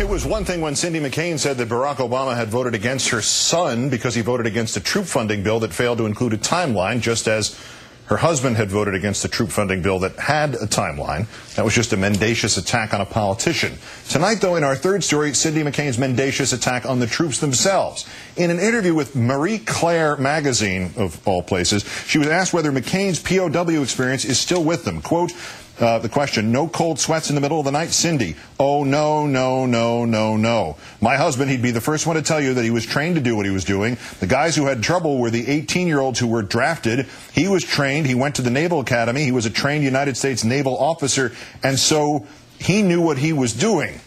It was one thing when Cindy McCain said that Barack Obama had voted against her son because he voted against a troop funding bill that failed to include a timeline, just as her husband had voted against a troop funding bill that had a timeline. That was just a mendacious attack on a politician. Tonight, though, in our third story, Cindy McCain's mendacious attack on the troops themselves. In an interview with Marie Claire magazine, of all places, she was asked whether McCain's POW experience is still with them. Quote, the question, no cold sweats in the middle of the night? Cindy, oh, no, no, no, no, no. My husband, he'd be the first one to tell you that he was trained to do what he was doing. The guys who had trouble were the 18-year-olds who were drafted. He was trained. He went to the Naval Academy. He was a trained United States naval officer, and so he knew what he was doing.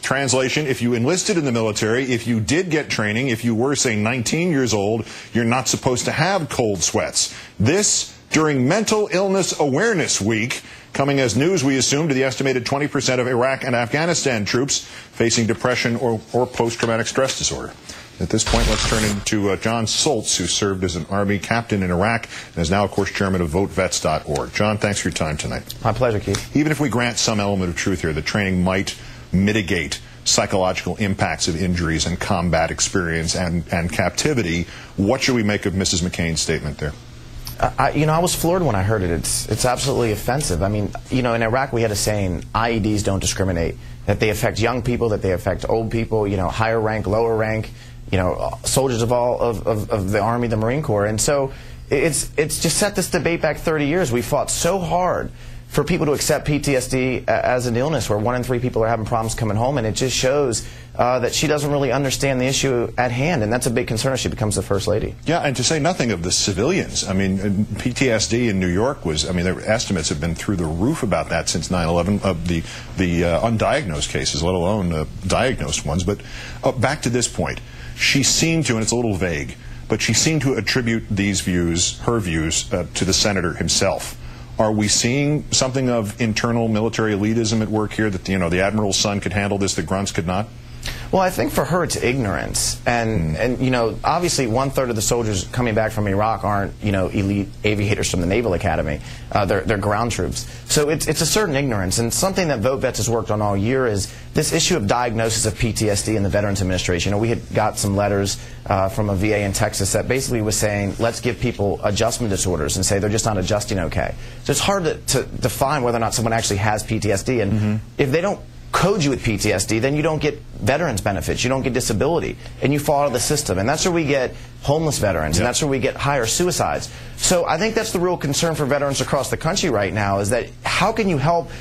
Translation, if you enlisted in the military, if you did get training, if you were, say, 19 years old, you're not supposed to have cold sweats. This during Mental Illness Awareness Week, coming as news, we assume, to the estimated 20% of Iraq and Afghanistan troops facing depression or post-traumatic stress disorder. At this point, let's turn into Jon Soltz, who served as an Army captain in Iraq and is now, of course, chairman of VoteVets.org. Jon, thanks for your time tonight. My pleasure, Keith. Even if we grant some element of truth here, that training might mitigate psychological impacts of injuries and combat experience and captivity, what should we make of Mrs. McCain's statement there? I was floored when I heard it. It's absolutely offensive. I mean, in Iraq we had a saying, IEDs don't discriminate, that they affect young people, that they affect old people, higher rank, lower rank, soldiers of all of the Army, the Marine Corps. And so it's just set this debate back 30 years. We fought so hard for people to accept PTSD as an illness, where 1 in 3 people are having problems coming home, and it just shows that she doesn't really understand the issue at hand, and that's a big concern as she becomes the First Lady. Yeah, and to say nothing of the civilians. I mean, PTSD in New York was, their estimates have been through the roof about that since 9/11, of the undiagnosed cases, let alone diagnosed ones. But back to this point, she seemed to, and it's a little vague, but she seemed to attribute these views, her views, to the senator himself. Are we seeing something of internal military elitism at work here, that the admiral's son could handle this, the grunts could not? Well, I think for her it's ignorance, and obviously 1/3 of the soldiers coming back from Iraq aren't elite aviators from the Naval Academy. They're ground troops. So it's a certain ignorance, and something that VoteVets has worked on all year is this issue of diagnosis of PTSD in the Veterans Administration. We had got some letters from a VA in Texas that basically was saying, let's give people adjustment disorders and say they're just not adjusting okay. So it's hard to define whether or not someone actually has PTSD, and if they don't code you with PTSD, then you don't get veterans benefits, you don't get disability, and you fall out of the system. And that's where we get homeless veterans, and that's where we get higher suicides. So I think that's the real concern for veterans across the country right now, is that how can you help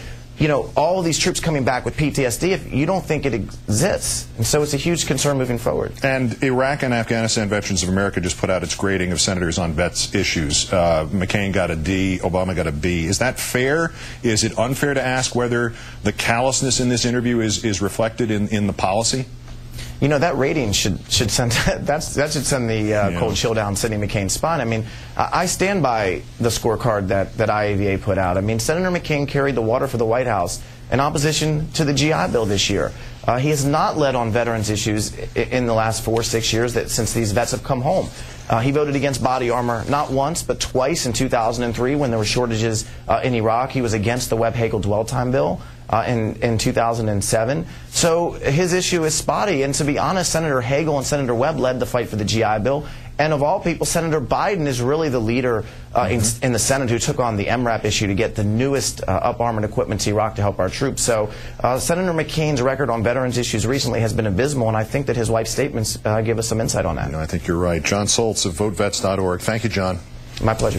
all of these troops coming back with PTSD if you don't think it exists? And so it's a huge concern moving forward. And Iraq and Afghanistan Veterans of America just put out its grading of senators on vets issues. McCain got a D, Obama got a B. Is that fair? Is it unfair to ask whether the callousness in this interview is reflected in the policy? That rating should send that should send the cold chill down Cindy McCain's spine. I mean, I stand by the scorecard that IAVA put out. I mean, Senator McCain carried the water for the White House in opposition to the GI Bill this year. He has not led on veterans issues in the last 4 or 6 years since these vets have come home. He voted against body armor not once but twice in 2003 when there were shortages in Iraq. He was against the Webb-Hagel dwell time bill in 2007. So his issue is spotty. And to be honest, Senator Hagel and Senator Webb led the fight for the GI Bill. And of all people, Senator Biden is really the leader in the Senate who took on the MRAP issue to get the newest up-armored equipment to Iraq to help our troops. So Senator McCain's record on veterans issues recently has been abysmal, and I think that his wife's statements give us some insight on that. I think you're right. Jon Soltz of VoteVets.org. Thank you, Jon. My pleasure, Keith.